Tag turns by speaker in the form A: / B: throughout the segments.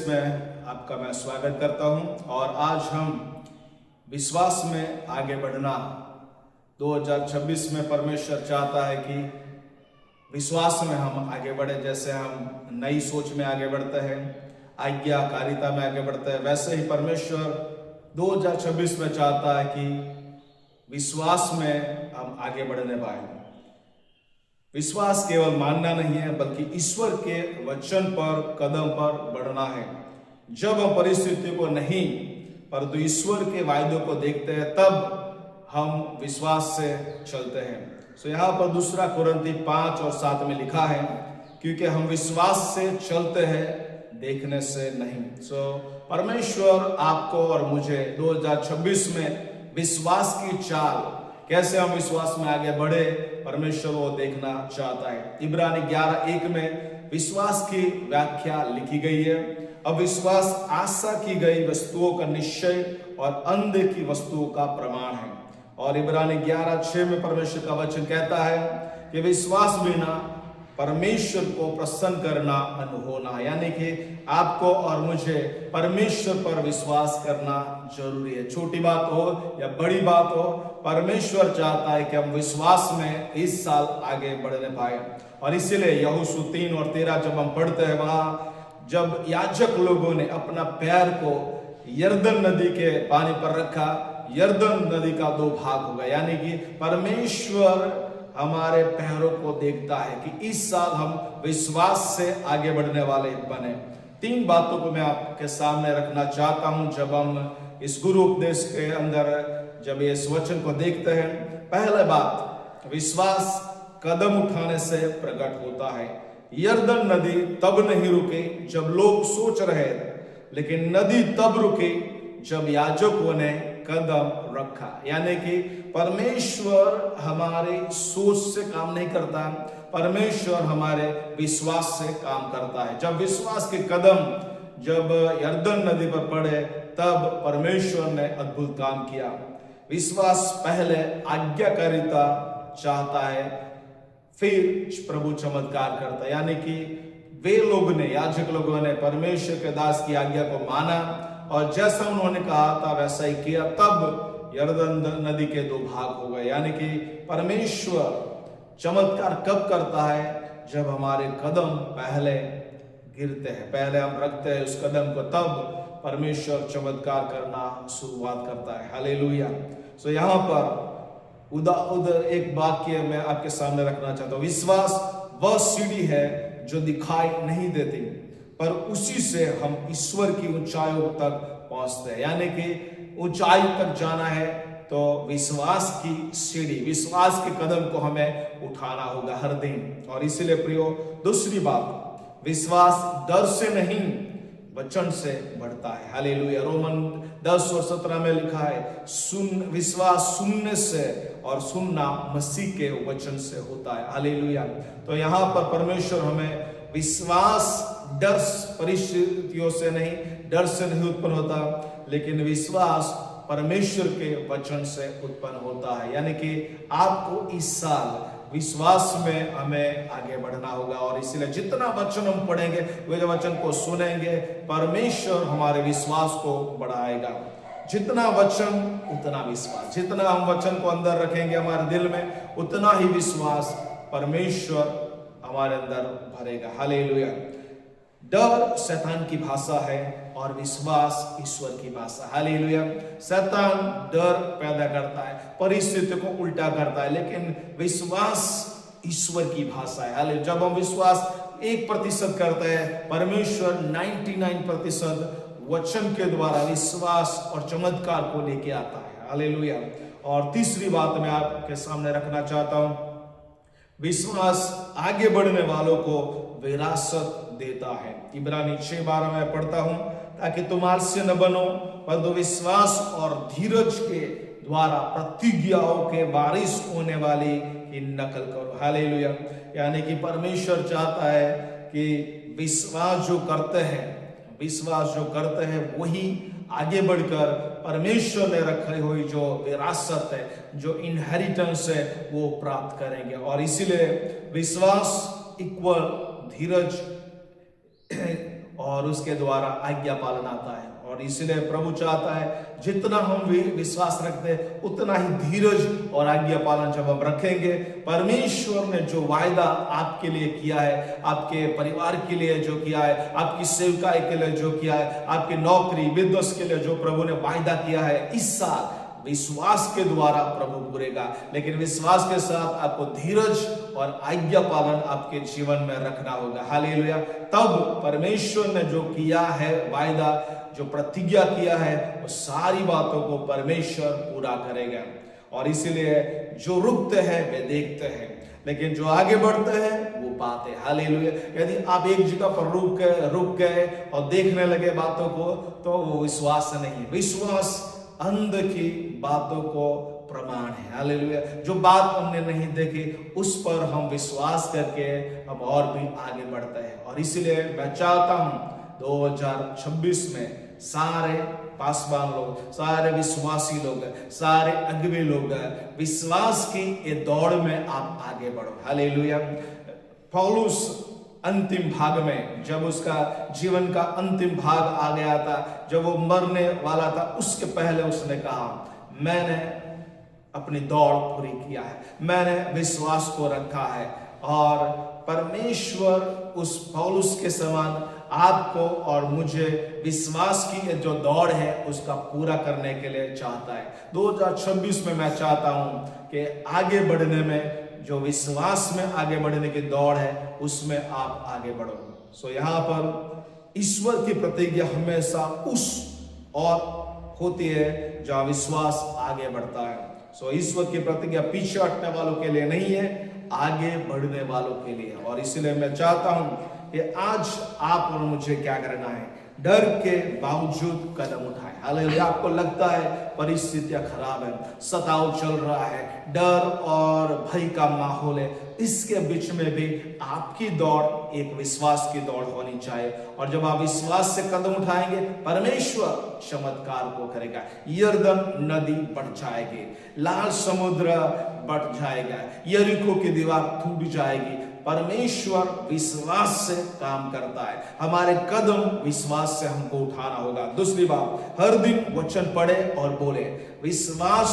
A: में आपका मैं स्वागत करता हूं और आज हम विश्वास में आगे बढ़ना 2026 में परमेश्वर चाहता है कि विश्वास में हम आगे बढ़े। जैसे हम नई सोच में आगे बढ़ते हैं, आज्ञाकारिता में आगे बढ़ते हैं, वैसे ही परमेश्वर 2026 में चाहता है कि विश्वास में हम आगे बढ़ने पाए। विश्वास केवल मानना नहीं है बल्कि ईश्वर के वचन पर कदम पर बढ़ना है। जब हम परिस्थितियों को नहीं परंतु ईश्वर के वायदों को देखते हैं तब हम विश्वास से चलते हैं। सो यहाँ पर 2 कुरिन्थी 5 और 7 में लिखा है, क्योंकि हम विश्वास से चलते हैं, देखने से नहीं। सो परमेश्वर आपको और मुझे 2026 में विश्वास की चाल, कैसे हम विश्वास में आगे बढ़े, परमेश्वर वो देखना चाहता है। इब्रानी 11:1 में विश्वास की व्याख्या लिखी गई है। अब विश्वास आशा की गई वस्तुओं का निश्चय और अनदेखी वस्तुओं का प्रमाण है। और इब्रानी 11:6 में परमेश्वर का वचन कहता है कि विश्वास बिना परमेश्वर को प्रसन्न करना अनहोना, यानी कि आपको और मुझे परमेश्वर पर विश्वास करना जरूरी है। छोटी बात हो या बड़ी बात हो, परमेश्वर चाहता है कि हम विश्वास में इस साल आगे बढ़ने पाए। और इसीलिए यहोशू 3 और 13 जब हम पढ़ते हैं, वहां जब याजक लोगों ने अपना पैर को यरदन नदी के पानी पर रखा, यरदन नदी का 2 भाग हो गया, यानी कि परमेश्वर हमारे पैरों को देखता है कि इस साल हम विश्वास से आगे बढ़ने वाले बने। 3 बातों को मैं आपके सामने रखना चाहता हूं जब हम इस गुरु उपदेश के अंदर जब इस वचन को देखते हैं। पहले बात, विश्वास कदम उठाने से प्रकट होता है। यरदन नदी तब नहीं रुकी जब लोग सोच रहे थे, लेकिन नदी तब रुकी जब याजकों ने कदम रखा। यानी कि परमेश्वर हमारे सोच से काम नहीं करता, परमेश्वर हमारे विश्वास से काम करता है। जब विश्वास के कदम जब यरदन नदी पर पड़े तब परमेश्वर ने अद्भुत काम किया। विश्वास पहले आज्ञाकारिता चाहता है, फिर प्रभु चमत्कार करता है। यानी कि वे लोग ने, याजक लोगों ने परमेश्वर के दास की आज्ञा को माना और जैसा उन्होंने कहा था वैसा ही किया, तब यरदन नदी के 2 भाग हो गए। यानी कि परमेश्वर चमत्कार कब करता है? जब हमारे कदम पहले गिरते हैं, पहले हम रखते हैं उस कदम को, तब परमेश्वर चमत्कार करना शुरुआत करता है। हालेलुया। सो यहाँ पर उधर एक वाक्य मैं आपके सामने रखना चाहता हूँ। विश्वास वह सीढ़ी है जो दिखाई नहीं देती, पर उसी से हम ईश्वर की ऊंचाइयों तक पहुंचते हैं। यानी कि ऊंचाई तक जाना है तो विश्वास की सीढ़ी, विश्वास के कदम को हमें उठाना होगा हर दिन। और इसीलिए प्रियो, दूसरी बात, विश्वास डर से नहीं वचन से बढ़ता है। हालेलुया। रोमन 10 और 17 में लिखा है, विश्वास सुनने से और सुनना मसीह के वचन से होता है। हालेलुया। तो यहाँ पर परमेश्वर हमें विश्वास डर परिस्थितियों से नहीं, डर से नहीं उत्पन्न होता, लेकिन विश्वास परमेश्वर के वचन से उत्पन्न होता है। यानी कि आपको इस साल विश्वास में हमें आगे बढ़ना होगा। और इसलिए जितना वचन हम पढ़ेंगे, वे वचन को सुनेंगे, परमेश्वर हमारे विश्वास को बढ़ाएगा। जितना वचन उतना विश्वास, जितना हम वचन को अंदर रखेंगे हमारे दिल में, उतना ही विश्वास परमेश्वर हमारे अंदर भरेगा। हालेलुया। डर शैतान की भाषा है और विश्वास ईश्वर की भाषा। हालेलुया। शैतान डर पैदा करता है, परिस्थिति को उल्टा करता है, लेकिन विश्वास ईश्वर की भाषा है। हालेलुया। जब हम विश्वास 1% करते हैं, परमेश्वर 99% वचन के द्वारा विश्वास और चमत्कार को लेके आता है। हालेलुया। और तीसरी बात मैं आपके सामने रखना चाहता हूं, विश्वास आगे बढ़ने वालों को विरासत देता है। इब्रानी 6:12 में पढ़ता हूं, ताकि तुम आलसी न बनो परंतु विश्वास और धीरज के द्वारा प्रतिज्ञाओं के वारिस होने वाली की नकल करो। हालेलुया। यानी कि परमेश्वर चाहता है कि विश्वास जो करते हैं वही आगे बढ़कर परमेश्वर ने रखी हुई जो विरासत है, जो इनहेरिटेंस है, वो प्राप्त करेंगे। और इसीलिए विश्वास इक्वल धीरज और उसके द्वारा आज्ञा पालन आता है। और इसलिए प्रभु चाहता है जितना हम भी विश्वास रखते हैं उतना ही धीरज और आज्ञा पालन जब हम रखेंगे, परमेश्वर ने जो वायदा आपके लिए किया है, आपके परिवार के लिए जो किया है, आपकी सेवकाई के लिए जो किया है, आपकी नौकरी बिजनेस के लिए जो प्रभु ने वायदा किया है, इस साल विश्वास के द्वारा प्रभु पूरेगा। लेकिन विश्वास के साथ आपको धीरज और आज्ञा पालन आपके जीवन में रखना होगा। हालेलुया। तब परमेश्वर ने जो किया है वायदा, जो प्रतिज्ञा किया है, वो सारी बातों को परमेश्वर पूरा करेगा। और इसीलिए जो रुकते हैं वे देखते हैं, लेकिन जो आगे बढ़ते हैं वो पाते हैं। हालेलुया। यदि आप एक जगह पर रुक गए और देखने लगे बातों को, तो वो विश्वास नहीं। विश्वास अंध की बातों को प्रमाण है। हालेलुया। जो बात हमने नहीं देखी उस पर हम विश्वास करके अब और भी आगे बढ़ते हैं। और इसलिए मैं चाहता हूं 2026 में सारे पासवान लोग, सारे विश्वासी लोग, सारे अगुवे लोग विश्वास की ये दौड़ में आप आगे बढ़ो। हालेलुया। पौलुस अंतिम भाग में, जब उसका जीवन का अंतिम भाग आ गया था, जब वो मरने वाला था, उसके पहले उसने कहा मैंने अपनी दौड़ पूरी किया है, मैंने विश्वास को रखा है। और परमेश्वर उस पौलुस के समान आपको और मुझे विश्वास की जो दौड़ है उसका पूरा करने के लिए चाहता है। 2026 में मैं चाहता हूं कि आगे बढ़ने में, जो विश्वास में आगे बढ़ने की दौड़ है, उसमें आप आगे बढ़ो। सो यहाँ पर ईश्वर की प्रतिज्ञा हमेशा उस और होती है जहाँ विश्वास आगे बढ़ता है। सो ईश्वर की प्रतिज्ञा पीछे हटने वालों के लिए नहीं है, आगे बढ़ने वालों के लिए। और इसलिए मैं चाहता हूं कि आज आप और मुझे क्या करना है, डर के बावजूद कदम उठाए। हालेलुया। आपको लगता है परिस्थितियां खराब है, सताव चल रहा है, डर और भय का माहौल है, इसके बीच में भी आपकी दौड़ एक विश्वास की दौड़ होनी चाहिए। और जब आप विश्वास से कदम उठाएंगे, परमेश्वर चमत्कार को करेगा। यरदन नदी बढ़ जाएगी, लाल समुद्र बढ़ जाएगा, यरीको की दीवार टूट जाएगी। परमेश्वर विश्वास से काम करता है। हमारे कदम विश्वास से हमको उठाना होगा। दूसरी बात, हर दिन वचन पढ़े और बोले। विश्वास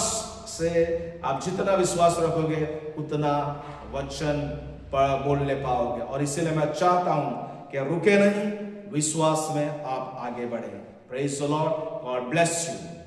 A: से आप जितना विश्वास रखोगे उतना वचन बोलने पाओगे। और इसीलिए मैं चाहता हूं कि रुके नहीं, विश्वास में आप आगे बढ़े। Praise the Lord, God bless you.